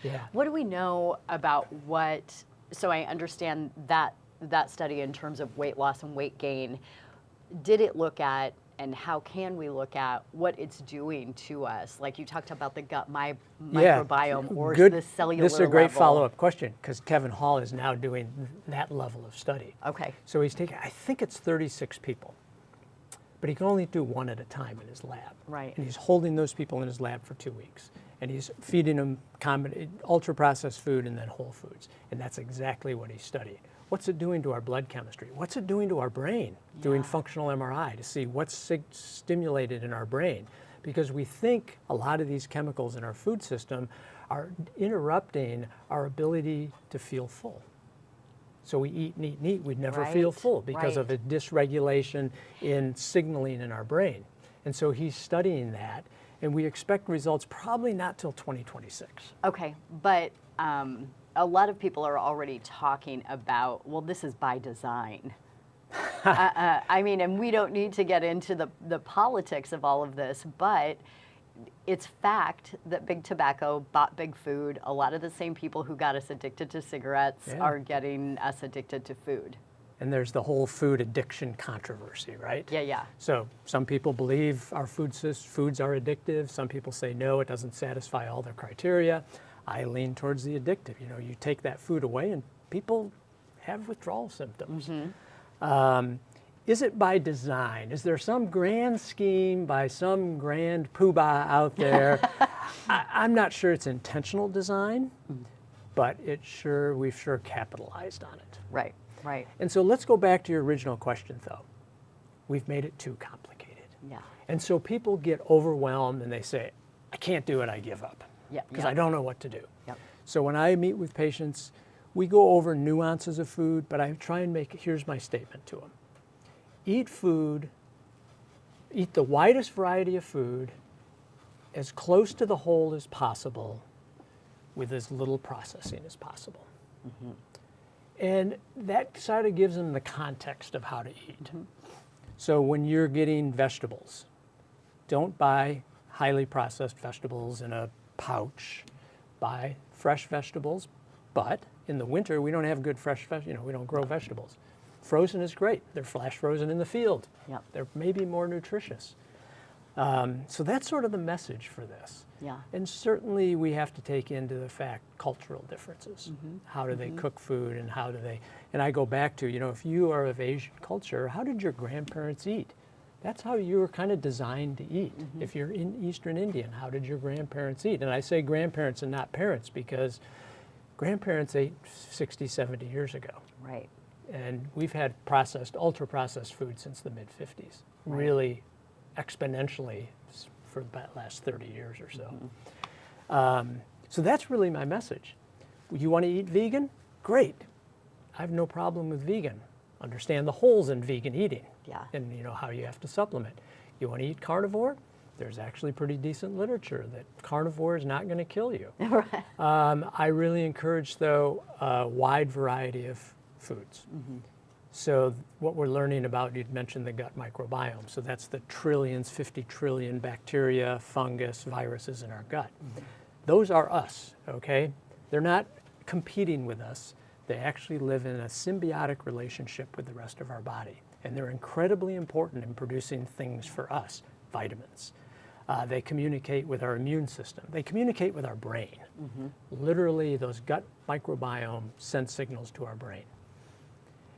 Yeah. What do we know about so I understand that study in terms of weight loss and weight gain. Did it look at, and how can we look at what it's doing to us? Like you talked about the gut microbiome or the cellular This is a great level. follow-up question, because Kevin Hall is now doing that level of study. Okay. So he's taking, I think it's 36 people, but he can only do one at a time in his lab. Right. And he's holding those people in his lab for 2 weeks. And he's feeding them ultra-processed food and then whole foods. And that's exactly what he's studying. What's it doing to our blood chemistry? What's it doing to our brain? Doing functional MRI to see what's stimulated in our brain. Because we think a lot of these chemicals in our food system are interrupting our ability to feel full. So we eat and eat and eat, we'd never feel full because of a dysregulation in signaling in our brain. And so he's studying that, and we expect results probably not till 2026. Okay, but a lot of people are already talking about, well, this is by design. I mean, and we don't need to get into the politics of all of this, but it's fact that big tobacco bought big food. A lot of the same people who got us addicted to cigarettes are getting us addicted to food. And there's the whole food addiction controversy, right? Yeah, yeah. So some people believe our foods are addictive. Some people say, no, it doesn't satisfy all their criteria. I lean towards the addictive. You know, you take that food away and people have withdrawal symptoms. Is it by design? Is there some grand scheme by some grand poobah out there? I'm not sure it's intentional design, but we've sure capitalized on it. Right, right. And so let's go back to your original question, though. We've made it too complicated. Yeah. And so people get overwhelmed and they say, I can't do it, I give up. Yeah. Because I don't know what to do. Yep. So when I meet with patients, we go over nuances of food, but I try and here's my statement to them. Eat the widest variety of food, as close to the whole as possible, with as little processing as possible. And that sort of gives them the context of how to eat. So when you're getting vegetables, don't buy highly processed vegetables in a pouch. Buy fresh vegetables, but in the winter we don't have good fresh vegetables, we don't grow vegetables. Frozen is great. They're flash frozen in the field. Yep. They're maybe more nutritious. So that's sort of the message for this. Yeah. And certainly we have to take into the fact cultural differences. How do they cook food and how do they, and I go back to, if you are of Asian culture, how did your grandparents eat? That's how you were kind of designed to eat. If you're in Eastern Indian, how did your grandparents eat? And I say grandparents and not parents because grandparents ate 60, 70 years ago. Right. And we've had ultra-processed food since the mid-50s, really exponentially for the last 30 years or so. So that's really my message. You want to eat vegan? Great. I have no problem with vegan. Understand the holes in vegan eating and how you have to supplement. You want to eat carnivore? There's actually pretty decent literature that carnivore is not going to kill you. I really encourage, though, a wide variety of foods. So what we're learning about, you'd mentioned the gut microbiome. So that's the 50 trillion bacteria, fungus, viruses in our gut. Those are us, okay? They're not competing with us. They actually live in a symbiotic relationship with the rest of our body. And they're incredibly important in producing things for us, vitamins. They communicate with our immune system. They communicate with our brain. Literally, those gut microbiome send signals to our brain.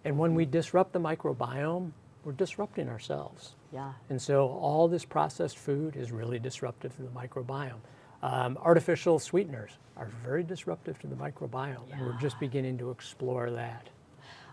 And when we disrupt the microbiome, we're disrupting ourselves. Yeah. And so all this processed food is really disruptive to the microbiome. Artificial sweeteners are very disruptive to the microbiome, and we're just beginning to explore that.